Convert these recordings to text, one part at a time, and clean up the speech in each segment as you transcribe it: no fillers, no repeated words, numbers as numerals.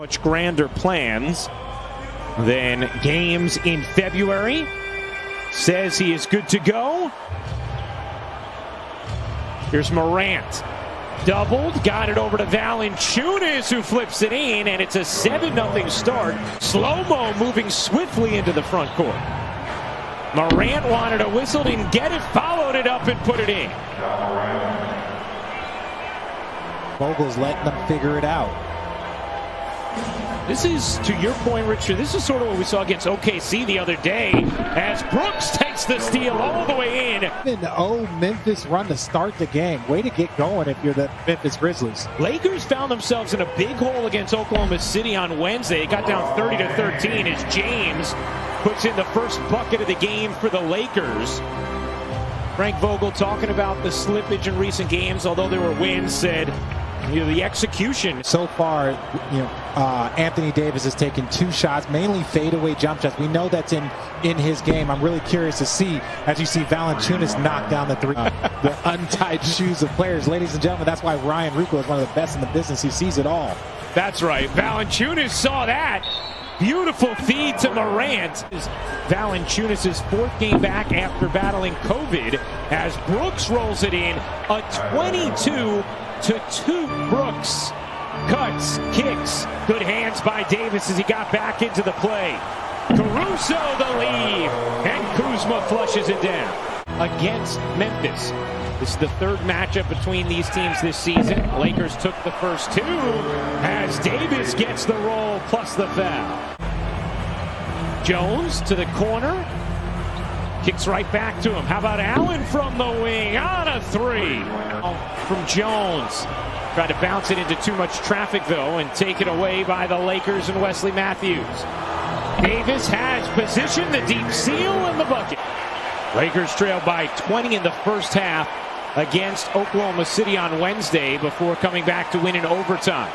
Much grander plans than games in February. Says he is good to go. Here's Morant. Doubled, got it over to Valanciunas, who flips it in, and it's a 7-0 start. Slow-mo moving swiftly into the front court. Morant wanted a whistle, didn't get it, followed it up and put it in. Vogel's letting them figure it out. This is, to your point, Richard, this is sort of what we saw against OKC the other day as Brooks takes the steal all the way in. Memphis run to start the game. Way to get going if you're the Memphis Grizzlies. Lakers found themselves in a big hole against Oklahoma City on Wednesday. It got down 30-13 as James puts in the first bucket of the game for the Lakers. Frank Vogel talking about the slippage in recent games, although there were wins, said, the execution. So far, Anthony Davis has taken 2 shots, mainly fadeaway jump shots. We know that's in his game. I'm really curious to see, as you see Valanciunas knock down the 3, the untied shoes of players. Ladies and gentlemen, that's why Ryan Rucco is one of the best in the business. He sees it all. That's right. Valanciunas saw that. Beautiful feed to Morant. Valanciunas' 4th game back after battling COVID as Brooks rolls it in. A 22-2 Brooks. Cuts, kicks, good hands by Davis as he got back into the play. Caruso the lead, and Kuzma flushes it down against Memphis. This is the 3rd matchup between these teams this season. Lakers took the first 2 as Davis gets the roll plus the foul. Jones to the corner. Kicks right back to him. How about Allen from the wing on a 3 from Jones. Tried to bounce it into too much traffic, though, and taken away by the Lakers and Wesley Matthews. Davis has position, the deep seal, and the bucket. Lakers trail by 20 in the first half against Oklahoma City on Wednesday before coming back to win in overtime.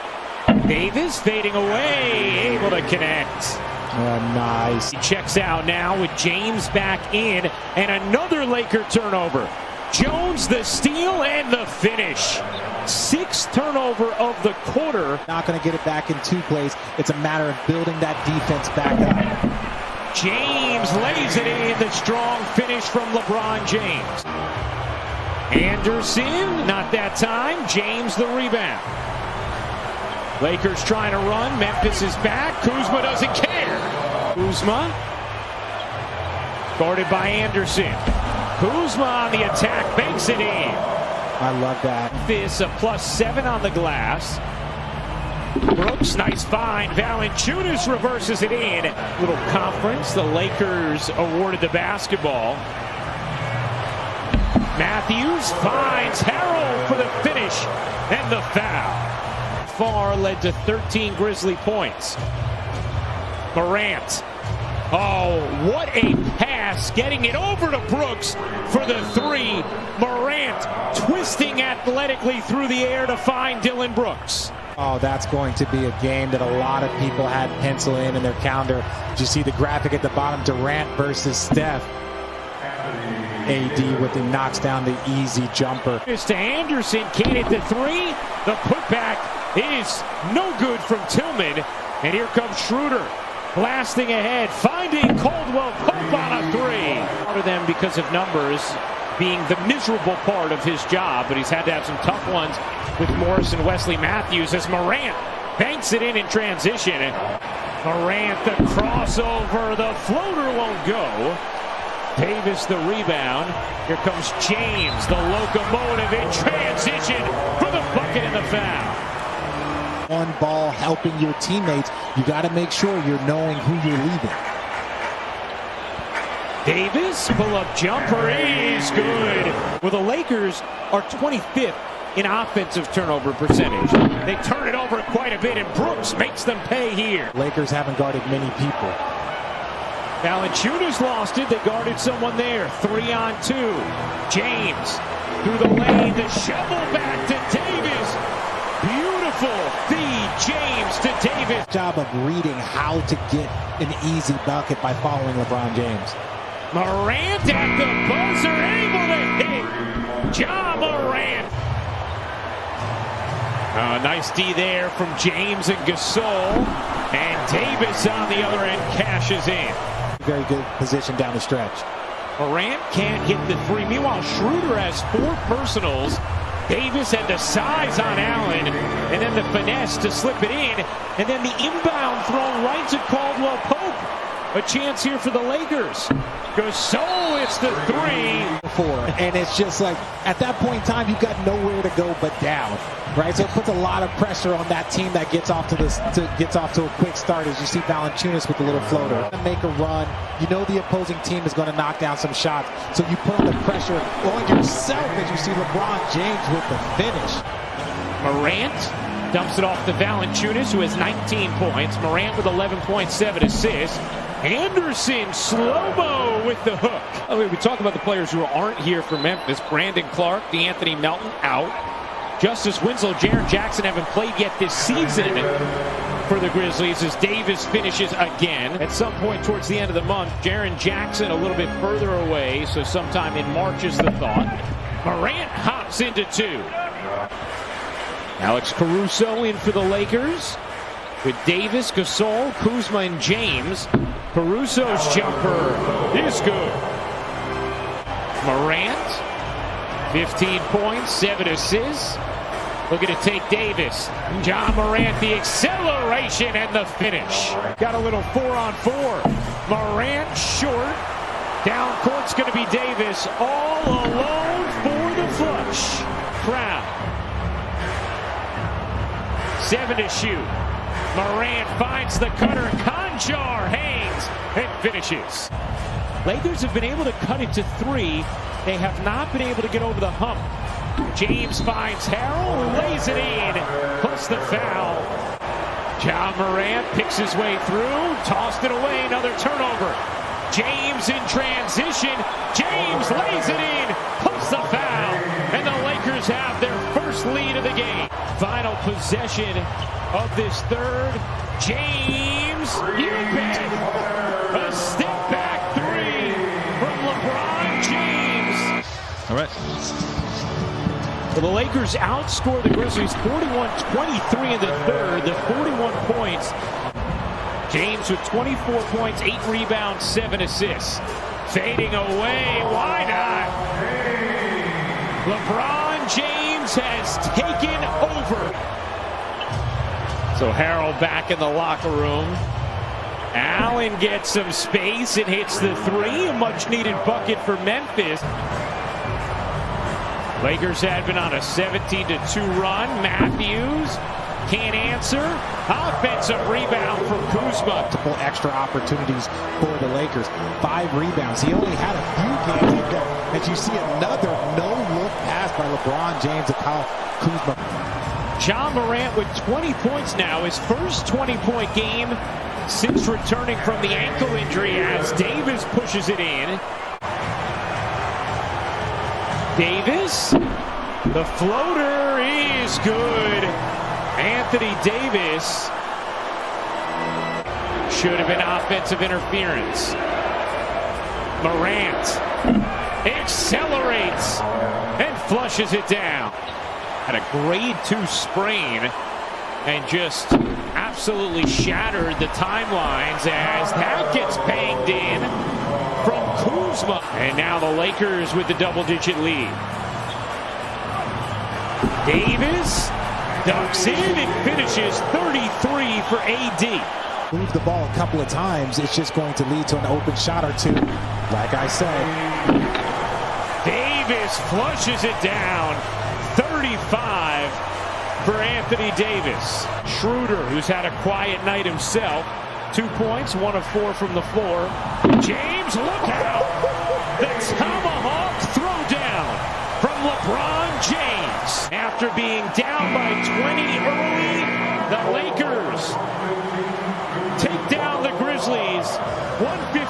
Davis fading away, able to connect. Oh, nice. He checks out now with James back in, and another Laker turnover. Jones the steal and the finish. 6th turnover of the quarter. Not going to get it back in 2 plays. It's a matter of building that defense back up. James lays it in. The strong finish from LeBron James. Anderson, not that time. James the rebound. Lakers trying to run. Memphis is back. Kuzma doesn't care. Kuzma guarded by Anderson. Kuzma on the attack, banks it in. I love that. This a +7 on the glass. Brooks, nice find. Valanciunas reverses it in. Little conference. The Lakers awarded the basketball. Matthews finds Harrell for the finish and the foul. Far led to 13 Grizzly points. Morant. Oh, what a pass, getting it over to Brooks for the 3. Morant twisting athletically through the air to find Dillon Brooks. Oh, that's going to be a game that a lot of people had penciled in their calendar. Did you see the graphic at the bottom? Durant versus Steph. AD with the knocks down the easy jumper. It's to Anderson, can't hit the 3. The putback is no good from Tillman. And here comes Schroeder. Blasting ahead, finding Caldwell Pope on a 3. Part of them because of numbers being the miserable part of his job, but he's had to have some tough ones with Morris and Wesley Matthews as Morant banks it in transition. Morant the crossover, the floater won't go. Davis the rebound. Here comes James, the locomotive in transition for the bucket and the foul. One ball helping your teammates, you got to make sure you're knowing who you're leaving. Davis, pull-up jumper is good. Well, the Lakers are 25th in offensive turnover percentage. They turn it over quite a bit, and Brooks makes them pay here. Lakers haven't guarded many people. Valanciunas lost it. They guarded someone there. 3-on-2. James through the lane. The shovel back to Davis. Beautiful feed, James to Davis. Job of reading how to get an easy bucket by following LeBron James. Morant at the buzzer, able to hit. Ja Morant. Nice D there from James and Gasol. And Davis on the other end cashes in. Very good position down the stretch. Morant can't hit the three. Meanwhile, Schroeder has 4 personals. Davis had the size on Allen, and then the finesse to slip it in, and then the inbound thrown right to Caldwell Pope. A chance here for the Lakers. Gasol, it's the 3. And it's just like, at that point in time, you've got nowhere to go but down, right? So it puts a lot of pressure on that team that gets off to a quick start, as you see Valanciunas with a little floater. Make a run. You know the opposing team is going to knock down some shots, so you put the pressure on yourself as you see LeBron James with the finish. Morant dumps it off to Valanciunas, who has 19 points. Morant with 11.7 assists. Anderson, slow-mo with the hook. I mean, we talk about the players who aren't here for Memphis. Brandon Clark, DeAnthony Melton out. Justice Winslow, Jaren Jackson haven't played yet this season for the Grizzlies as Davis finishes again. At some point towards the end of the month, Jaren Jackson a little bit further away, so sometime in March is the thought. Morant hops into 2. Alex Caruso in for the Lakers with Davis, Gasol, Kuzma, and James. Caruso's jumper is good. Morant, 15 points, 7 assists. Looking to take Davis. John Morant, the acceleration and the finish. Got a little 4-on-4. Morant short. Down court's going to be Davis, all alone for the flush. Crowd. 7 to shoot. Morant finds the cutter. Conjar hangs and finishes. Lakers have been able to cut it to 3. They have not been able to get over the hump. James finds Harrell, who lays it in, plus the foul. John Morant picks his way through, tossed it away, another turnover. James in transition. James lays it in, plus the foul. And the Lakers have their first lead of the game. Final possession of this third. James, you bet. A step back 3 from LeBron James. All right. Well, the Lakers outscore the Grizzlies 41-23 in the third. The 41 points. James with 24 points, 8 rebounds, 7 assists. Fading away, why not? LeBron James has taken over. So Harrell back in the locker room. Allen gets some space and hits the 3. A much-needed bucket for Memphis. Lakers had been on a 17-2 run. Matthews can't answer. Offensive rebound from Kuzma. Multiple extra opportunities for the Lakers. 5 rebounds. He only had a few games ago. As you see another no-look pass by LeBron James to Kyle Kuzma. John Morant with 20 points now. His first 20-point game since returning from the ankle injury as Davis pushes it in. Davis, the floater is good. Anthony Davis should have been offensive interference. Morant accelerates and flushes it down. Had a grade 2 sprain and just absolutely shattered the timelines as that gets banged in from Kuzma. And now the Lakers with the double-digit lead. Davis dunks in and finishes 33 for AD. Move the ball a couple of times, it's just going to lead to an open shot or 2. Like I said. Davis flushes it down. 35 for Anthony Davis. Schroeder, who's had a quiet night himself. 2 points, 1 of 4 from the floor. James, look out! The tomahawk throwdown from LeBron James. After being down by 20 early, the Lakers take down the Grizzlies 150.